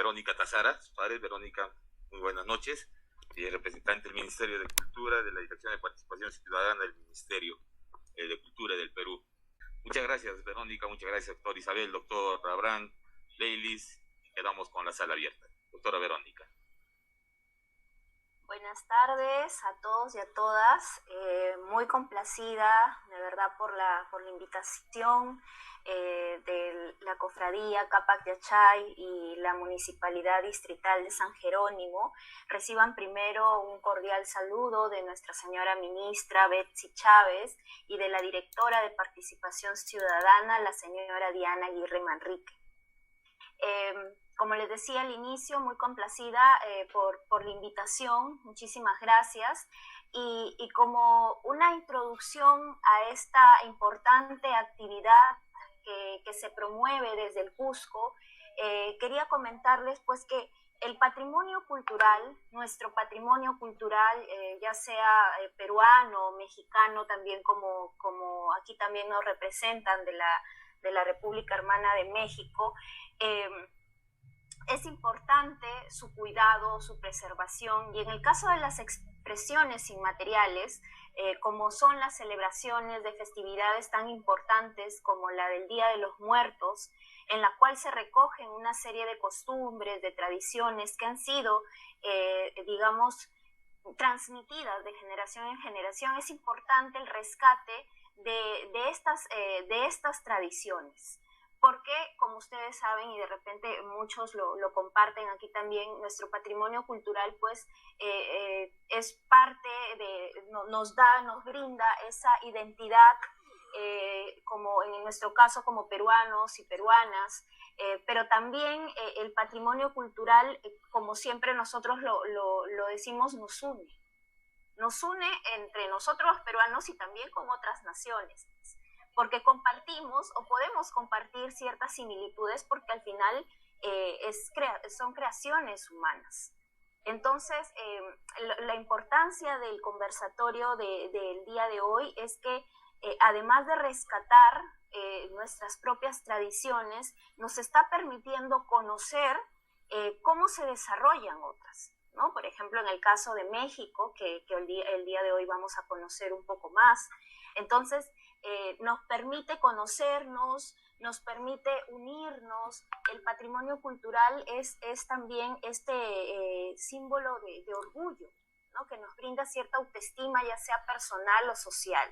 Verónica Tazara, sus padres. Verónica, muy buenas noches, representante del Ministerio de Cultura, de la Dirección de Participación Ciudadana del Ministerio de Cultura del Perú. Muchas gracias, Verónica, muchas gracias, doctor Isabel, doctor Abraham, Leilis. Quedamos con la sala abierta. Doctora Verónica. Buenas tardes a todos y a todas. Muy complacida, de verdad, por la invitación de la Cofradía Cápac Yachay y la Municipalidad Distrital de San Jerónimo. Reciban primero un cordial saludo de nuestra señora ministra Betsy Chávez y de la directora de Participación Ciudadana, la señora Diana Aguirre Manrique. Como les decía al inicio, muy complacida por la invitación, muchísimas gracias. Y como una introducción a esta importante actividad que se promueve desde el Cusco, quería comentarles pues que el patrimonio cultural, nuestro patrimonio cultural, ya sea peruano, mexicano, también como aquí también nos representan de la República Hermana de México, es importante su cuidado, su preservación, y en el caso de las expresiones inmateriales, como son las celebraciones de festividades tan importantes como la del Día de los Muertos, en la cual se recogen una serie de costumbres, de tradiciones que han sido, digamos, transmitidas de generación en generación, es importante el rescate de estas tradiciones. Porque, como ustedes saben, y de repente muchos lo comparten aquí también, nuestro patrimonio cultural pues es parte nos brinda esa identidad, como en nuestro caso como peruanos y peruanas, pero también el patrimonio cultural, como siempre nosotros lo decimos, nos une entre nosotros los peruanos y también con otras naciones, porque compartimos o podemos compartir ciertas similitudes, porque al final son creaciones humanas. Entonces, la importancia del conversatorio del día de hoy es que además de rescatar nuestras propias tradiciones, nos está permitiendo conocer cómo se desarrollan otras, ¿no? Por ejemplo, en el caso de México, que el día de hoy vamos a conocer un poco más. Entonces, nos permite conocernos, nos permite unirnos. El patrimonio cultural es también este símbolo de orgullo, ¿no? Que nos brinda cierta autoestima, ya sea personal o social.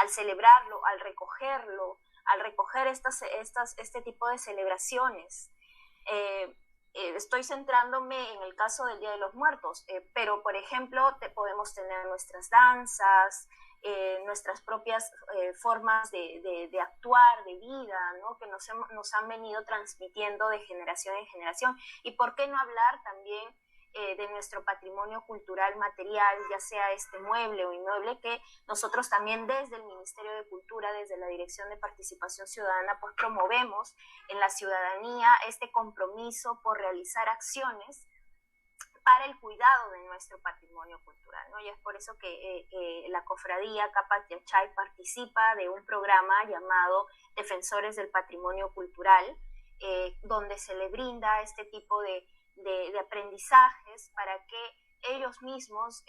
Al celebrarlo, al recoger este tipo de celebraciones. Estoy centrándome en el caso del Día de los Muertos, pero por ejemplo podemos tener nuestras danzas, nuestras propias formas de actuar, de vida, ¿no? Que nos han venido transmitiendo de generación en generación. Y por qué no hablar también de nuestro patrimonio cultural material, ya sea mueble o inmueble, que nosotros también desde el Ministerio de Cultura, desde la Dirección de Participación Ciudadana, pues promovemos en la ciudadanía este compromiso por realizar acciones para el cuidado de nuestro patrimonio cultural, ¿no? Y es por eso que la Cofradía Cápac Yachay participa de un programa llamado Defensores del Patrimonio Cultural, donde se le brinda este tipo de aprendizajes para que ellos mismos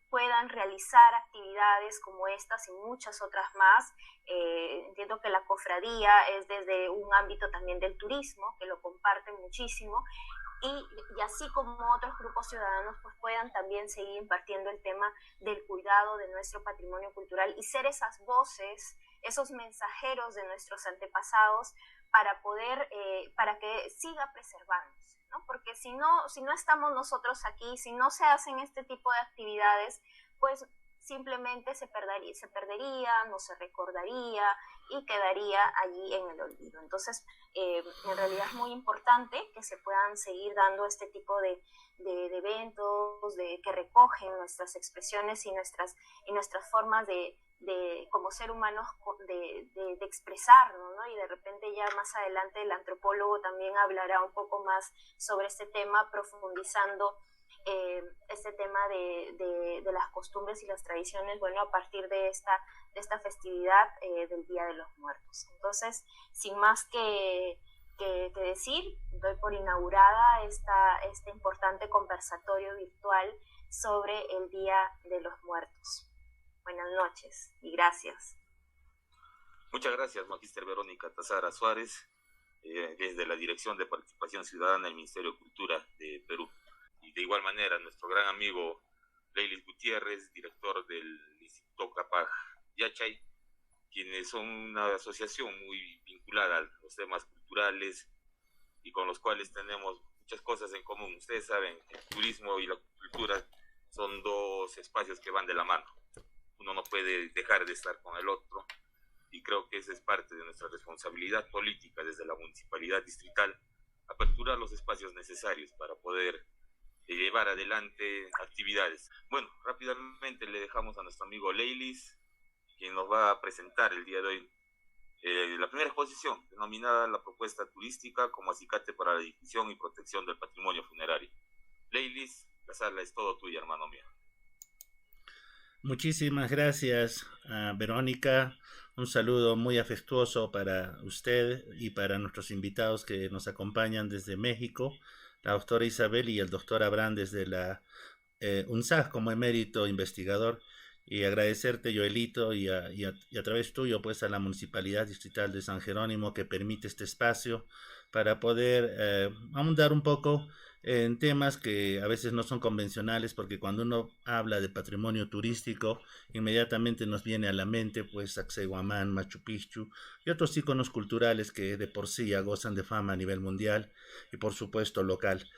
puedan realizar actividades como estas y muchas otras más. Entiendo que la cofradía es desde un ámbito también del turismo, que lo comparten muchísimo, y así como otros grupos ciudadanos pues puedan también seguir impartiendo el tema del cuidado de nuestro patrimonio cultural y ser esas voces, esos mensajeros de nuestros antepasados para que siga preservándose, ¿no? Porque si no estamos nosotros aquí, si no se hacen este tipo de actividades, pues simplemente se perdería, no se recordaría y quedaría allí en el olvido. Entonces, en realidad es muy importante que se puedan seguir dando este tipo de eventos que recogen nuestras expresiones y nuestras formas de como ser humanos de expresarnos, ¿no? Y de repente ya más adelante el antropólogo también hablará un poco más sobre este tema, profundizando este tema de las costumbres y las tradiciones, bueno, a partir de esta festividad del Día de los Muertos. Entonces, sin más que que decir. Doy por inaugurada este importante conversatorio virtual sobre el Día de los Muertos. Buenas noches y gracias. Muchas gracias, Magíster Verónica Tazara Suárez, desde la Dirección de Participación Ciudadana del Ministerio de Cultura de Perú. Y de igual manera, nuestro gran amigo Leilis Gutiérrez, director del Instituto Capaj Yachay, quienes son una asociación muy vinculada a los temas culturales y con los cuales tenemos muchas cosas en común. Ustedes saben, el turismo y la cultura son dos espacios que van de la mano. Uno no puede dejar de estar con el otro, y creo que esa es parte de nuestra responsabilidad política desde la municipalidad distrital, aperturar los espacios necesarios para poder llevar adelante actividades. Bueno, rápidamente le dejamos a nuestro amigo Leilis, quien nos va a presentar el día de hoy la primera exposición, denominada La Propuesta Turística como acicate para la difusión y protección del patrimonio funerario. Leilis, la sala es todo tuya, hermano mío. Muchísimas gracias, Verónica. Un saludo muy afectuoso para usted y para nuestros invitados que nos acompañan desde México, la doctora Isabel y el doctor Abraham desde la UNSAG como emérito investigador. Y agradecerte, Joelito, y a través tuyo, pues, a la Municipalidad Distrital de San Jerónimo que permite este espacio para poder ahondar un poco en temas que a veces no son convencionales, porque cuando uno habla de patrimonio turístico, inmediatamente nos viene a la mente, pues, Sacsayhuamán, Machu Picchu y otros íconos culturales que de por sí ya gozan de fama a nivel mundial y, por supuesto, local.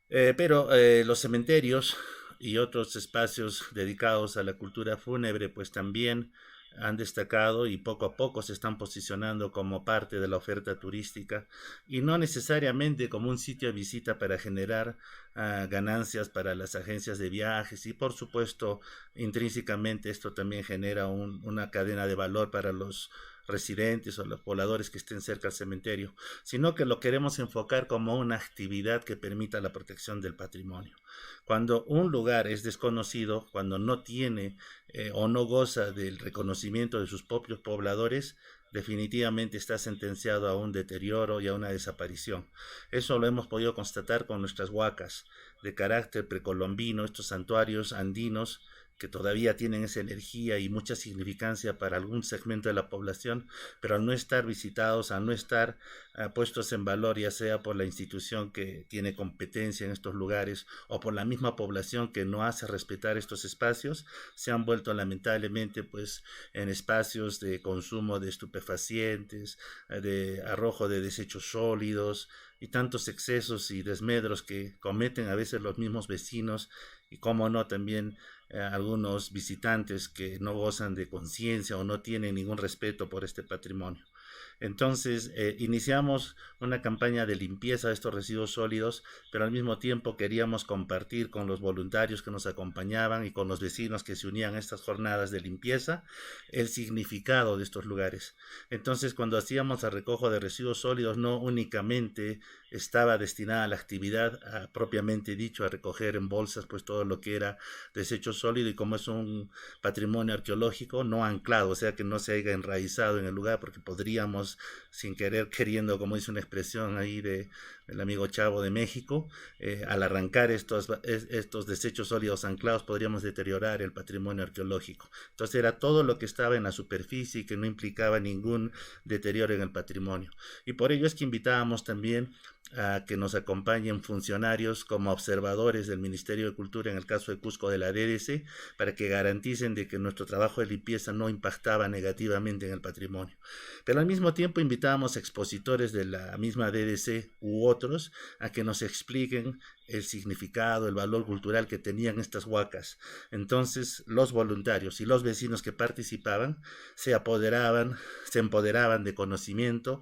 Pero los cementerios y otros espacios dedicados a la cultura fúnebre pues también han destacado y poco a poco se están posicionando como parte de la oferta turística y no necesariamente como un sitio de visita para generar ganancias para las agencias de viajes, y por supuesto intrínsecamente esto también genera una cadena de valor para los residentes o los pobladores que estén cerca al cementerio, sino que lo queremos enfocar como una actividad que permita la protección del patrimonio. Cuando un lugar es desconocido, cuando no tiene o no goza del reconocimiento de sus propios pobladores, definitivamente está sentenciado a un deterioro y a una desaparición. Eso lo hemos podido constatar con nuestras huacas de carácter precolombino, estos santuarios andinos que todavía tienen esa energía y mucha significancia para algún segmento de la población, pero al no estar visitados, al no estar puestos en valor, ya sea por la institución que tiene competencia en estos lugares o por la misma población que no hace respetar estos espacios, se han vuelto lamentablemente pues en espacios de consumo de estupefacientes, de arrojo de desechos sólidos y tantos excesos y desmedros que cometen a veces los mismos vecinos y, cómo no, también algunos visitantes que no gozan de conciencia o no tienen ningún respeto por este patrimonio. Entonces iniciamos una campaña de limpieza de estos residuos sólidos, pero al mismo tiempo queríamos compartir con los voluntarios que nos acompañaban y con los vecinos que se unían a estas jornadas de limpieza el significado de estos lugares. Entonces, cuando hacíamos el recojo de residuos sólidos, no únicamente estaba destinada a la actividad propiamente dicho, a recoger en bolsas pues todo lo que era desecho sólido, y como es un patrimonio arqueológico no anclado, o sea que no se haya enraizado en el lugar, porque podríamos sin querer queriendo, como dice una expresión ahí del amigo Chavo de México, al arrancar estos desechos sólidos anclados podríamos deteriorar el patrimonio arqueológico. Entonces era todo lo que estaba en la superficie y que no implicaba ningún deterioro en el patrimonio, y por ello es que invitábamos también a que nos acompañen funcionarios como observadores del Ministerio de Cultura, en el caso de Cusco de la DDC, para que garanticen de que nuestro trabajo de limpieza no impactaba negativamente en el patrimonio. Pero al mismo tiempo invitábamos expositores de la misma DDC u otros a que nos expliquen el significado, el valor cultural que tenían estas huacas. Entonces los voluntarios y los vecinos que participaban se empoderaban de conocimiento,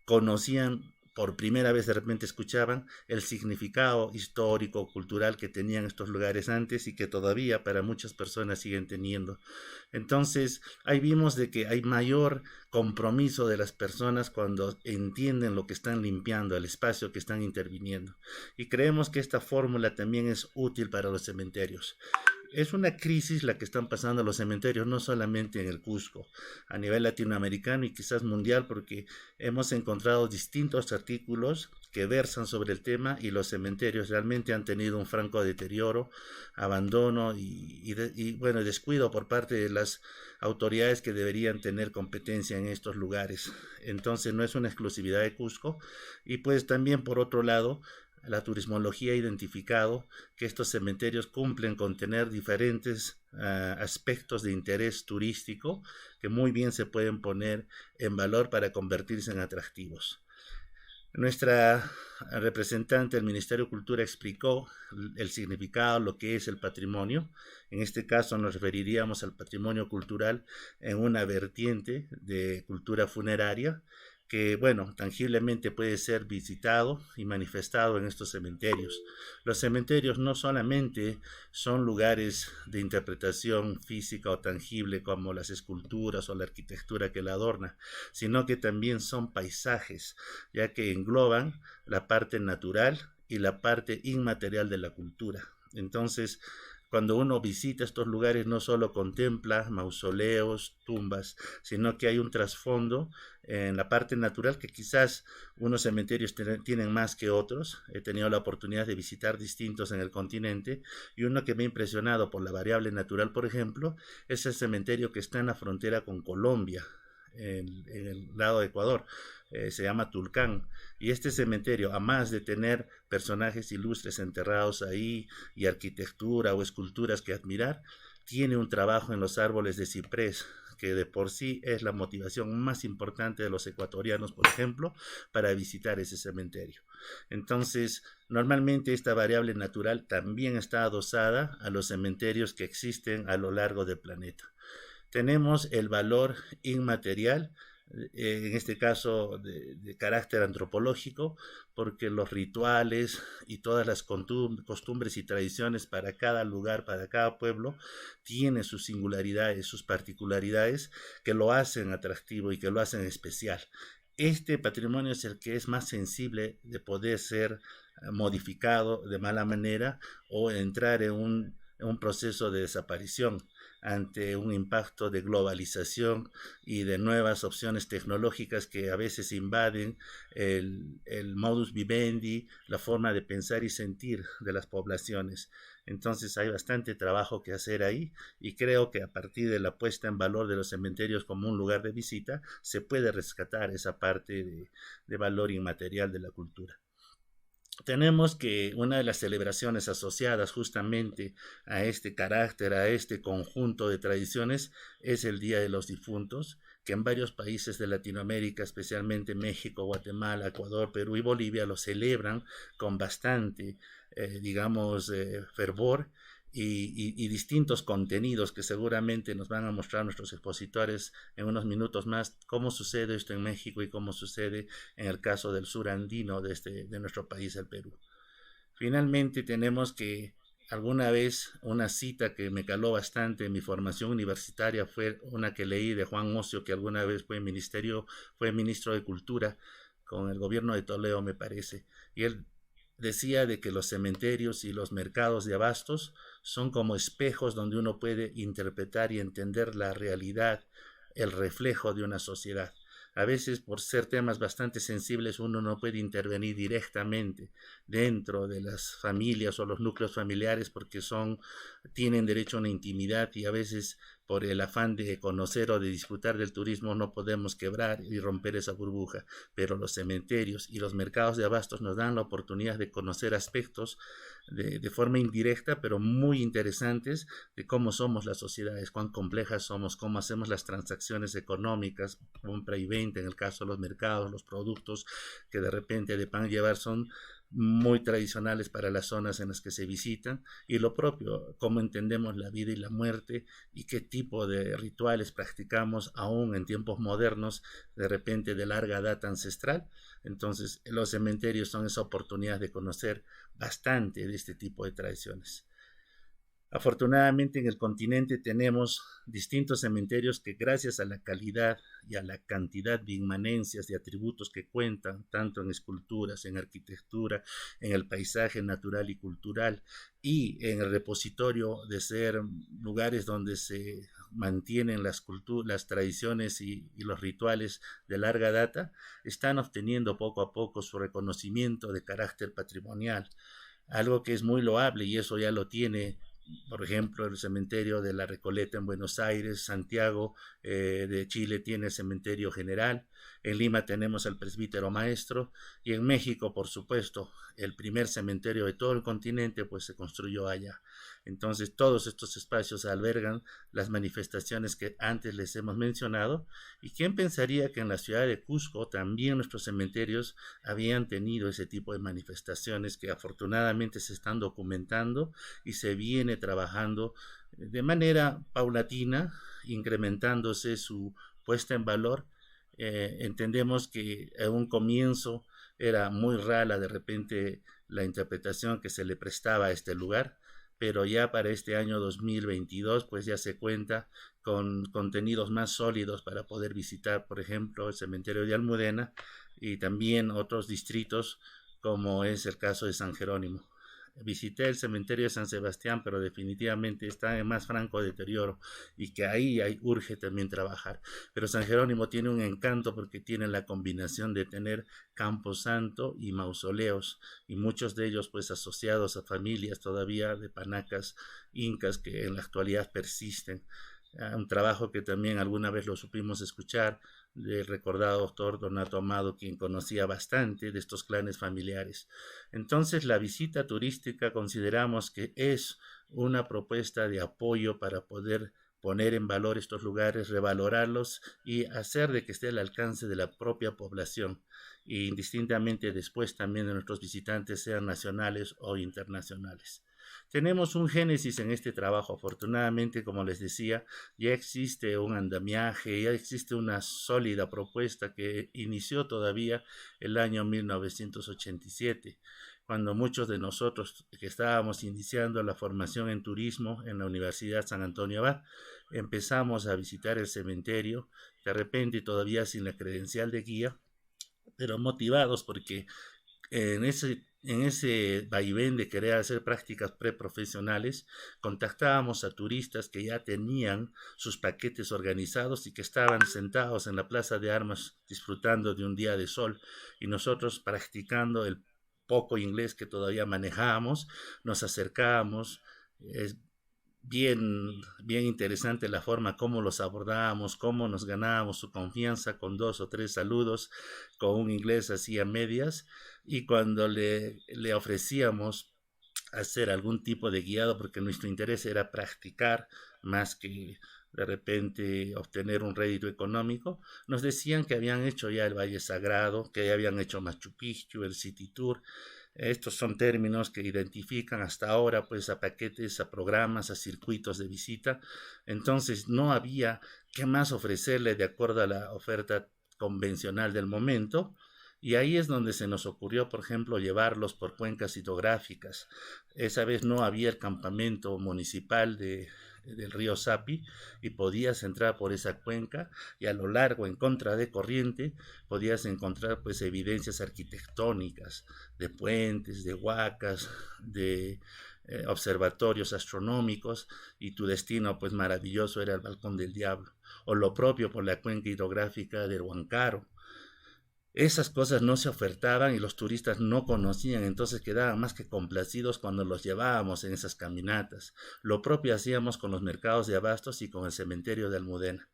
conocían por primera vez, de repente escuchaban el significado histórico, cultural que tenían estos lugares antes y que todavía para muchas personas siguen teniendo. Entonces, ahí vimos de que hay mayor compromiso de las personas cuando entienden lo que están limpiando, el espacio que están interviniendo. Y creemos que esta fórmula también es útil para los cementerios. es una crisis la que están pasando los cementerios, no solamente en el Cusco, a nivel latinoamericano y quizás mundial, porque hemos encontrado distintos artículos que versan sobre el tema y los cementerios realmente han tenido un franco deterioro, abandono bueno, descuido por parte de las autoridades que deberían tener competencia en estos lugares. Entonces no es una exclusividad de Cusco y pues también por otro lado la turismología ha identificado que estos cementerios cumplen con tener diferentes aspectos de interés turístico que muy bien se pueden poner en valor para convertirse en atractivos. Nuestra representante del Ministerio de Cultura explicó el significado, lo que es el patrimonio. En este caso nos referiríamos al patrimonio cultural en una vertiente de cultura funeraria que, bueno, tangiblemente puede ser visitado y manifestado en estos cementerios. Los cementerios no solamente son lugares de interpretación física o tangible como las esculturas o la arquitectura que la adorna, sino que también son paisajes, ya que engloban la parte natural y la parte inmaterial de la cultura. Entonces, cuando uno visita estos lugares no solo contempla mausoleos, tumbas, sino que hay un trasfondo en la parte natural que quizás unos cementerios tienen más que otros. He tenido la oportunidad de visitar distintos en el continente y uno que me ha impresionado por la variable natural, por ejemplo, es el cementerio que está en la frontera con Colombia, en el lado de Ecuador. Se llama Tulcán, y este cementerio, a más de tener personajes ilustres enterrados ahí y arquitectura o esculturas que admirar, tiene un trabajo en los árboles de ciprés que de por sí es la motivación más importante de los ecuatorianos, por ejemplo, para visitar ese cementerio. Entonces, normalmente esta variable natural también está adosada a los cementerios que existen a lo largo del planeta. Tenemos el valor inmaterial, en este caso de carácter antropológico, porque los rituales y todas las costumbres y tradiciones para cada lugar, para cada pueblo, tienen sus singularidades, sus particularidades que lo hacen atractivo y que lo hacen especial. Este patrimonio es el que es más sensible de poder ser modificado de mala manera o entrar en un proceso de desaparición ante un impacto de globalización y de nuevas opciones tecnológicas que a veces invaden el modus vivendi, la forma de pensar y sentir de las poblaciones. Entonces hay bastante trabajo que hacer ahí y creo que a partir de la puesta en valor de los cementerios como un lugar de visita se puede rescatar esa parte de valor inmaterial de la cultura. Tenemos que una de las celebraciones asociadas justamente a este carácter, a este conjunto de tradiciones, es el Día de los Difuntos, que en varios países de Latinoamérica, especialmente México, Guatemala, Ecuador, Perú y Bolivia, lo celebran con bastante, fervor y distintos contenidos que seguramente nos van a mostrar nuestros expositores en unos minutos más, cómo sucede esto en México y cómo sucede en el caso del sur andino de nuestro país, el Perú. Finalmente tenemos que alguna vez una cita que me caló bastante en mi formación universitaria fue una que leí de Juan Ocio, que alguna vez fue ministro de Cultura con el gobierno de Toledo, me parece, y él decía de que los cementerios y los mercados de abastos son como espejos donde uno puede interpretar y entender la realidad, el reflejo de una sociedad. A veces, por ser temas bastante sensibles, uno no puede intervenir directamente dentro de las familias o los núcleos familiares porque tienen derecho a una intimidad y a veces por el afán de conocer o de disfrutar del turismo no podemos quebrar y romper esa burbuja, pero los cementerios y los mercados de abastos nos dan la oportunidad de conocer aspectos de forma indirecta, pero muy interesantes de cómo somos las sociedades, cuán complejas somos, cómo hacemos las transacciones económicas, compra y venta en el caso de los mercados, los productos que de repente de pan llevar son muy tradicionales para las zonas en las que se visitan, y lo propio, cómo entendemos la vida y la muerte y qué tipo de rituales practicamos aún en tiempos modernos, de repente de larga data ancestral. Entonces los cementerios son esa oportunidad de conocer bastante de este tipo de tradiciones. Afortunadamente en el continente tenemos distintos cementerios que gracias a la calidad y a la cantidad de inmanencias y atributos que cuentan, tanto en esculturas, en arquitectura, en el paisaje natural y cultural y en el repositorio de ser lugares donde se mantienen las tradiciones y los rituales de larga data, están obteniendo poco a poco su reconocimiento de carácter patrimonial, algo que es muy loable y eso ya lo tiene, por ejemplo, el cementerio de la Recoleta en Buenos Aires. Santiago de Chile tiene el cementerio general, en Lima tenemos el presbítero maestro y en México, por supuesto, el primer cementerio de todo el continente pues se construyó allá. Entonces todos estos espacios albergan las manifestaciones que antes les hemos mencionado, y quién pensaría que en la ciudad de Cusco también nuestros cementerios habían tenido ese tipo de manifestaciones que afortunadamente se están documentando y se viene trabajando de manera paulatina, incrementándose su puesta en valor. Entendemos que en un comienzo era muy rara de repente la interpretación que se le prestaba a este lugar, pero ya para este año 2022 pues ya se cuenta con contenidos más sólidos para poder visitar, por ejemplo, el cementerio de Almudena y también otros distritos como es el caso de San Jerónimo. Visité el cementerio de San Sebastián, pero definitivamente está en más franco deterioro y que ahí urge también trabajar. Pero San Jerónimo tiene un encanto porque tiene la combinación de tener camposanto y mausoleos, y muchos de ellos pues asociados a familias todavía de panacas incas que en la actualidad persisten. Un trabajo que también alguna vez lo supimos escuchar del recordado doctor Donato Amado, quien conocía bastante de estos clanes familiares. Entonces, la visita turística consideramos que es una propuesta de apoyo para poder poner en valor estos lugares, revalorarlos y hacer de que esté al alcance de la propia población, e indistintamente después también de nuestros visitantes, sean nacionales o internacionales. Tenemos un génesis en este trabajo. Afortunadamente, como les decía, ya existe un andamiaje, ya existe una sólida propuesta que inició todavía el año 1987, cuando muchos de nosotros que estábamos iniciando la formación en turismo en la Universidad San Antonio Abad, empezamos a visitar el cementerio, de repente todavía sin la credencial de guía, pero motivados porque en ese vaivén de querer hacer prácticas preprofesionales, contactábamos a turistas que ya tenían sus paquetes organizados y que estaban sentados en la Plaza de Armas disfrutando de un día de sol, y nosotros practicando el poco inglés que todavía manejábamos, nos acercábamos. Es bien interesante la forma como los abordábamos, cómo nos ganábamos su confianza con 2 o 3 saludos, con un inglés así a medias, y cuando le ofrecíamos hacer algún tipo de guiado, porque nuestro interés era practicar más que de repente obtener un rédito económico, nos decían que habían hecho ya el Valle Sagrado, que ya habían hecho Machu Picchu, el City Tour. Estos son términos que identifican hasta ahora pues a paquetes, a programas, a circuitos de visita. Entonces no había qué más ofrecerle de acuerdo a la oferta convencional del momento. Y ahí es donde se nos ocurrió, por ejemplo, llevarlos por cuencas hidrográficas. Esa vez no había el campamento municipal del río Sapi, y podías entrar por esa cuenca y a lo largo, en contra de corriente, podías encontrar pues evidencias arquitectónicas de puentes, de huacas, de observatorios astronómicos, y tu destino pues maravilloso era el Balcón del Diablo, o lo propio por la cuenca hidrográfica del Huancara. Esas cosas no se ofertaban y los turistas no conocían, entonces quedaban más que complacidos cuando los llevábamos en esas caminatas. Lo propio hacíamos con los mercados de abastos y con el cementerio de Almudena.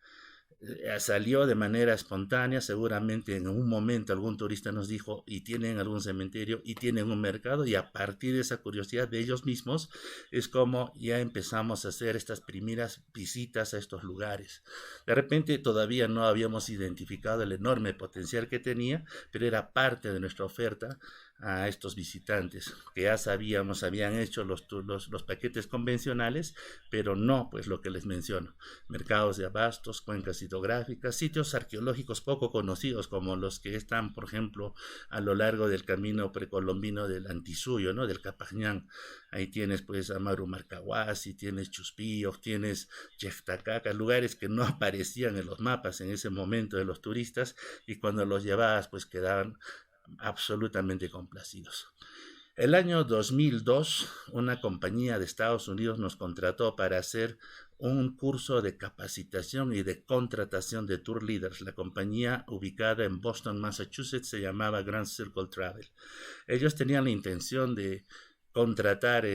Salió de manera espontánea, seguramente en un momento algún turista nos dijo, y tienen algún cementerio y tienen un mercado, y a partir de esa curiosidad de ellos mismos es como ya empezamos a hacer estas primeras visitas a estos lugares. De repente todavía no habíamos identificado el enorme potencial que tenía, pero era parte de nuestra oferta a estos visitantes, que ya sabíamos, habían hecho los paquetes convencionales, pero no pues lo que les menciono: mercados de abastos, cuencas hidrográficas, sitios arqueológicos poco conocidos como los que están, por ejemplo, a lo largo del camino precolombino del Antisuyo, ¿no? Del Capañán. Ahí tienes pues Amaru Marcahuasi, tienes Chuspillo, tienes Cheftacaca, lugares que no aparecían en los mapas en ese momento de los turistas, y cuando los llevabas pues quedaban absolutamente complacidos. El año 2002, una compañía de Estados Unidos nos contrató para hacer un curso de capacitación y de contratación de tour leaders. La compañía, ubicada en Boston, Massachusetts, se llamaba Grand Circle Travel. Ellos tenían la intención de contratar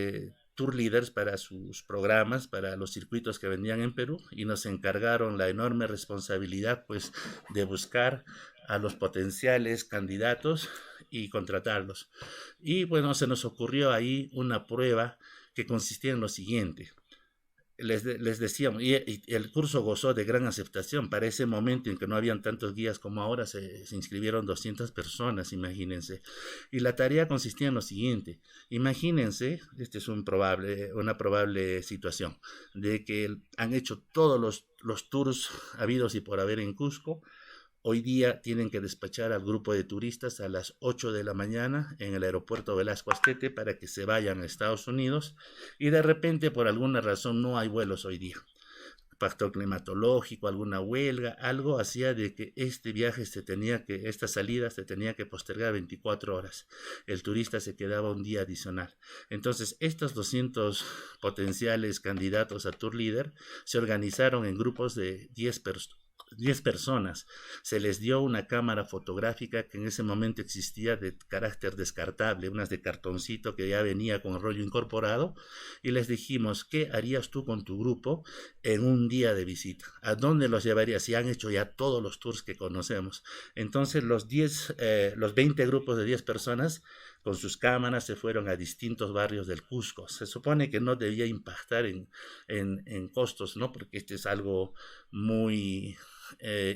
tour leaders para sus programas, para los circuitos que vendían en Perú, y nos encargaron la enorme responsabilidad pues de buscar a los potenciales candidatos y contratarlos. Y bueno, se nos ocurrió ahí una prueba que consistía en lo siguiente. Les decíamos, y el curso gozó de gran aceptación. Para ese momento en que no habían tantos guías como ahora, se inscribieron 200 personas, imagínense. Y la tarea consistía en lo siguiente: imagínense, esta es una probable situación, de que han hecho todos los tours habidos y por haber en Cusco. Hoy día tienen que despachar al grupo de turistas a las 8 de la mañana en el aeropuerto Velasco Astete para que se vayan a Estados Unidos, y de repente por alguna razón no hay vuelos hoy día. Factor climatológico, alguna huelga, algo hacía de que esta salida se tenía que postergar 24 horas. El turista se quedaba un día adicional. Entonces, estos 200 potenciales candidatos a tour leader se organizaron en grupos de 10 personas. Se les dio una cámara fotográfica que en ese momento existía de carácter descartable, unas de cartoncito que ya venía con el rollo incorporado, y les dijimos: ¿qué harías tú con tu grupo en un día de visita? ¿A dónde los llevarías? Si han hecho ya todos los tours que conocemos. Entonces los 20 grupos de 10 personas con sus cámaras se fueron a distintos barrios del Cusco. Se supone que no debía impactar en costos, ¿no? Porque este es algo muy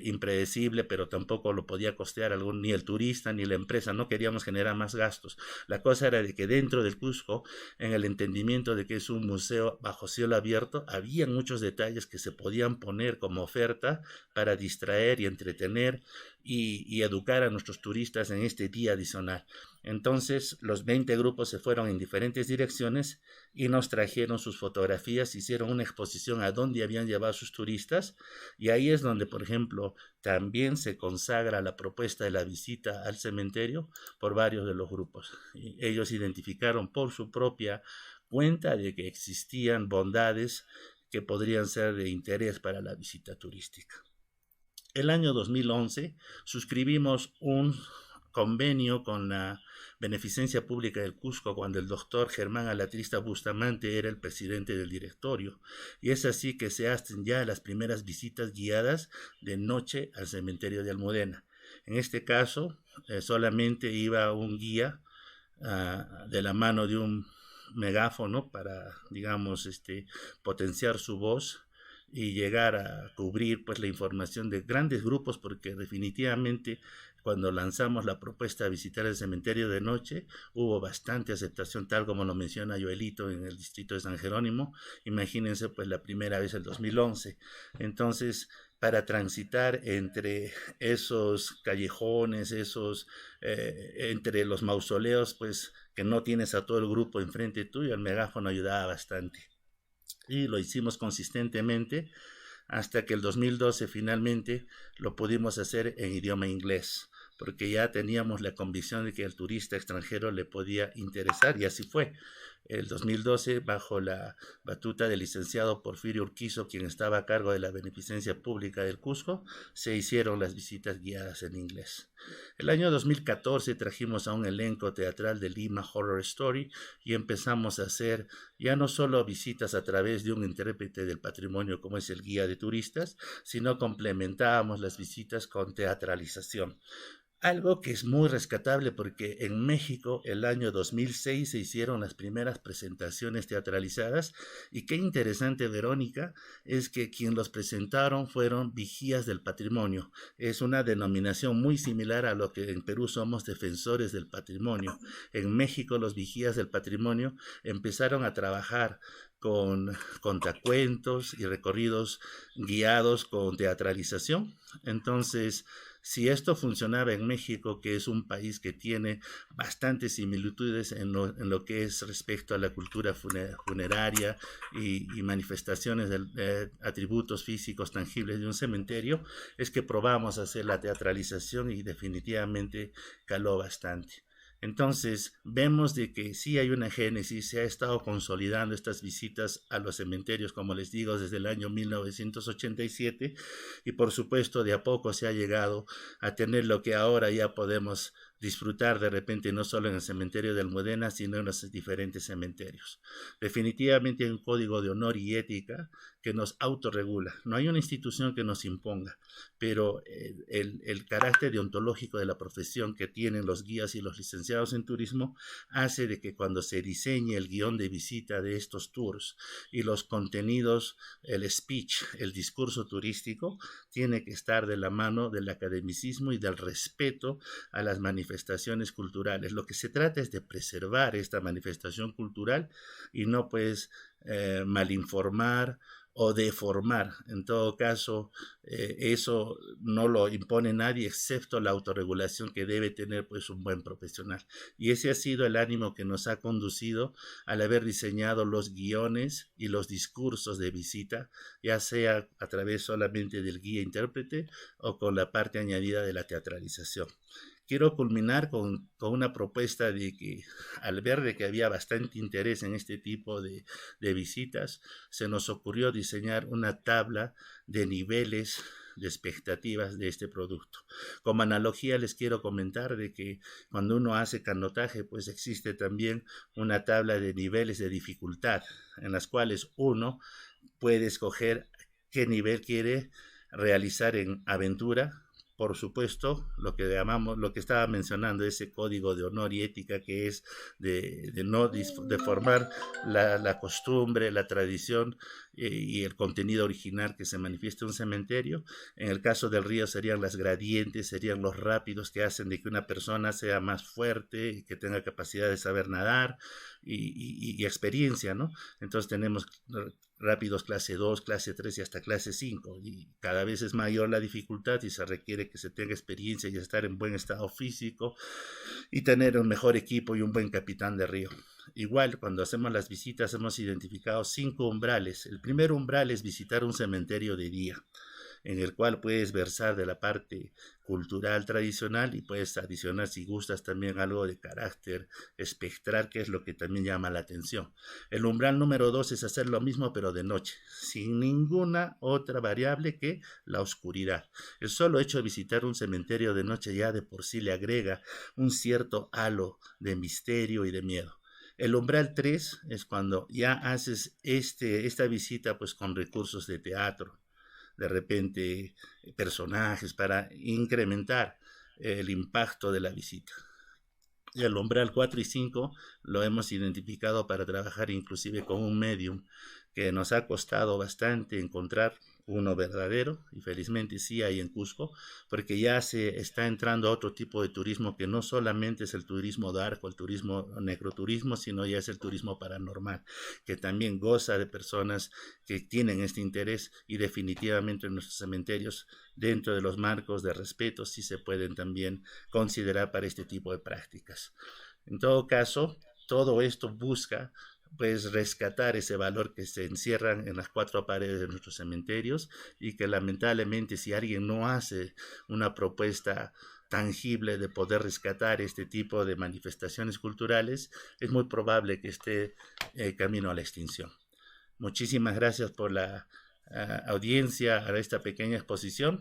impredecible, pero tampoco lo podía costear ni el turista ni la empresa. No queríamos generar más gastos. La cosa era de que dentro del Cusco, en el entendimiento de que es un museo bajo cielo abierto, había muchos detalles que se podían poner como oferta para distraer y entretener y educar a nuestros turistas en este día adicional. Entonces los 20 grupos se fueron en diferentes direcciones y nos trajeron sus fotografías, hicieron una exposición a dónde habían llevado a sus turistas, y ahí es donde, por ejemplo, también se consagra la propuesta de la visita al cementerio por varios de los grupos. Y ellos identificaron por su propia cuenta de que existían bondades que podrían ser de interés para la visita turística. El año 2011 suscribimos un convenio con la Beneficencia Pública del Cusco cuando el doctor Germán Alatrista Bustamante era el presidente del directorio, y es así que se hacen ya las primeras visitas guiadas de noche al cementerio de Almudena. En este caso solamente iba un guía de la mano de un megáfono para, digamos, potenciar su voz y llegar a cubrir pues la información de grandes grupos, porque definitivamente cuando lanzamos la propuesta de visitar el cementerio de noche hubo bastante aceptación, tal como lo menciona Joelito, en el distrito de San Jerónimo. Imagínense pues la primera vez el 2011. Entonces, para transitar entre esos callejones, entre los mausoleos, pues que no tienes a todo el grupo enfrente tuyo, el megáfono ayudaba bastante. Y lo hicimos consistentemente hasta que el 2012 finalmente lo pudimos hacer en idioma inglés, porque ya teníamos la convicción de que al turista extranjero le podía interesar, y así fue. El 2012, bajo la batuta del licenciado Porfirio Urquizo, quien estaba a cargo de la Beneficencia Pública del Cusco, se hicieron las visitas guiadas en inglés. El año 2014 trajimos a un elenco teatral de Lima Horror Story y empezamos a hacer ya no solo visitas a través de un intérprete del patrimonio como es el guía de turistas, sino complementábamos las visitas con teatralización. Algo que es muy rescatable porque en México el año 2006 se hicieron las primeras presentaciones teatralizadas y qué interesante, Verónica, es que quien los presentaron fueron vigías del patrimonio. Es una denominación muy similar a lo que en Perú somos defensores del patrimonio. En México los vigías del patrimonio empezaron a trabajar con contacuentos y recorridos guiados con teatralización. Entonces, si esto funcionaba en México, que es un país que tiene bastantes similitudes en lo que es respecto a la cultura funeraria y manifestaciones de atributos físicos tangibles de un cementerio, es que probamos hacer la teatralización y definitivamente caló bastante. Entonces, vemos de que sí hay una génesis, se ha estado consolidando estas visitas a los cementerios, como les digo, desde el año 1987 y por supuesto de a poco se ha llegado a tener lo que ahora ya podemos disfrutar de repente no solo en el cementerio de Almudena, sino en los diferentes cementerios. Definitivamente hay un código de honor y ética que nos autorregula. No hay una institución que nos imponga, pero el carácter deontológico de la profesión que tienen los guías y los licenciados en turismo hace de que cuando se diseñe el guión de visita de estos tours y los contenidos, el speech, el discurso turístico, tiene que estar de la mano del academicismo y del respeto a las manifestaciones culturales. Lo que se trata es de preservar esta manifestación cultural y no pues malinformar o deformar. En todo caso, eso no lo impone nadie excepto la autorregulación que debe tener pues un buen profesional. Y ese ha sido el ánimo que nos ha conducido al haber diseñado los guiones y los discursos de visita, ya sea a través solamente del guía intérprete o con la parte añadida de la teatralización. Quiero culminar con una propuesta de que al ver de que había bastante interés en este tipo de visitas, se nos ocurrió diseñar una tabla de niveles de expectativas de este producto. Como analogía les quiero comentar de que cuando uno hace canotaje, pues existe también una tabla de niveles de dificultad en las cuales uno puede escoger qué nivel quiere realizar en aventura. Por supuesto, lo que llamamos, lo que estaba mencionando, ese código de honor y ética que es de no deformar la costumbre, la tradición y el contenido original que se manifiesta en un cementerio. En el caso del río serían las gradientes, serían los rápidos que hacen de que una persona sea más fuerte y que tenga capacidad de saber nadar y experiencia, ¿no? Entonces tenemos rápidos clase 2, clase 3 y hasta clase 5 y cada vez es mayor la dificultad y se requiere que se tenga experiencia y estar en buen estado físico y tener un mejor equipo y un buen capitán de río. Igual, cuando hacemos las visitas hemos identificado 5 umbrales. El primer umbral es visitar un cementerio de día, en el cual puedes versar de la parte cultural tradicional y puedes adicionar, si gustas, también algo de carácter espectral, que es lo que también llama la atención. El umbral número 2 es hacer lo mismo, pero de noche, sin ninguna otra variable que la oscuridad. El solo hecho de visitar un cementerio de noche ya de por sí le agrega un cierto halo de misterio y de miedo. El umbral 3 es cuando ya haces esta visita pues con recursos de teatro, de repente personajes para incrementar el impacto de la visita. Y el umbral 4 y 5 lo hemos identificado para trabajar inclusive con un medium que nos ha costado bastante encontrar uno verdadero, y felizmente sí hay en Cusco, porque ya se está entrando a otro tipo de turismo que no solamente es el turismo dark o el turismo necroturismo, sino ya es el turismo paranormal, que también goza de personas que tienen este interés y definitivamente en nuestros cementerios, dentro de los marcos de respeto, sí se pueden también considerar para este tipo de prácticas. En todo caso, todo esto busca pues rescatar ese valor que se encierran en las 4 paredes de nuestros cementerios y que lamentablemente si alguien no hace una propuesta tangible de poder rescatar este tipo de manifestaciones culturales, es muy probable que esté camino a la extinción. Muchísimas gracias por la audiencia a esta pequeña exposición.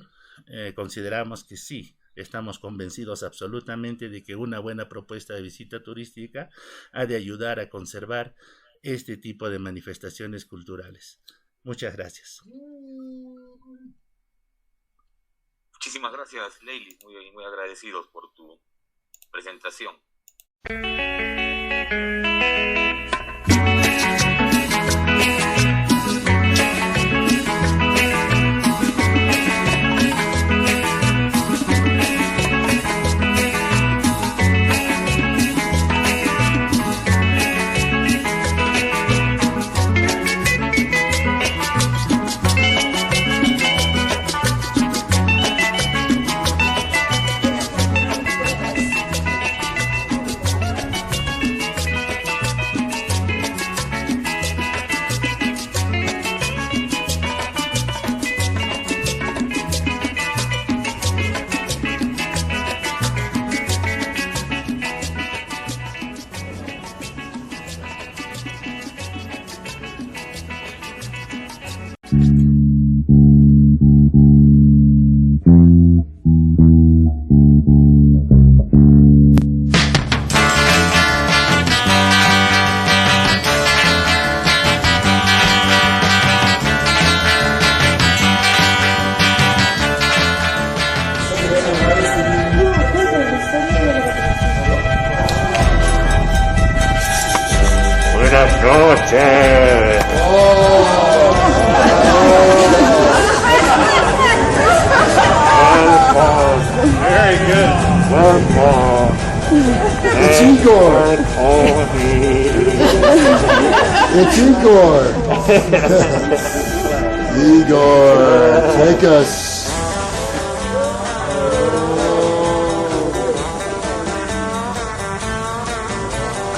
Consideramos que sí, estamos convencidos absolutamente de que una buena propuesta de visita turística ha de ayudar a conservar este tipo de manifestaciones culturales. Muchas gracias. Muchísimas gracias, Leili, muy agradecidos por tu presentación. Buenas noches. Very good. It's Igor. It's Igor. Igor, take us.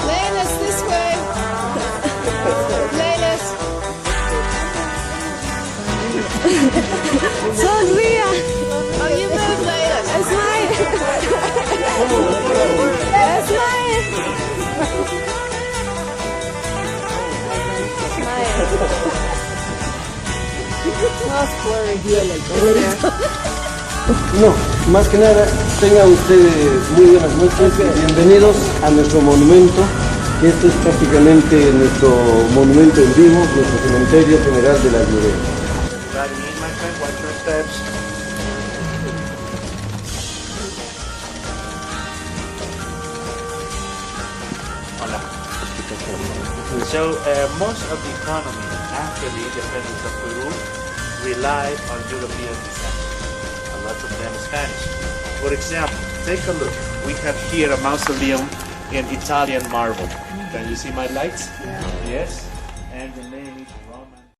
Leilis, this way. Leilis. So's Leah. Oh, you move, Leilis. That's mine. That's mine. No, más que nada, tengan ustedes muy buenas noches. Bienvenidos a nuestro monumento, que esto es prácticamente nuestro monumento en vivo, nuestro cementerio general de las Lloreras. So most of the economy after the independence of Peru relied on European descent. A lot of them Spanish. For example, take a look. We have here a mausoleum in Italian marble. Can you see my lights? Yeah. Yes. And the name is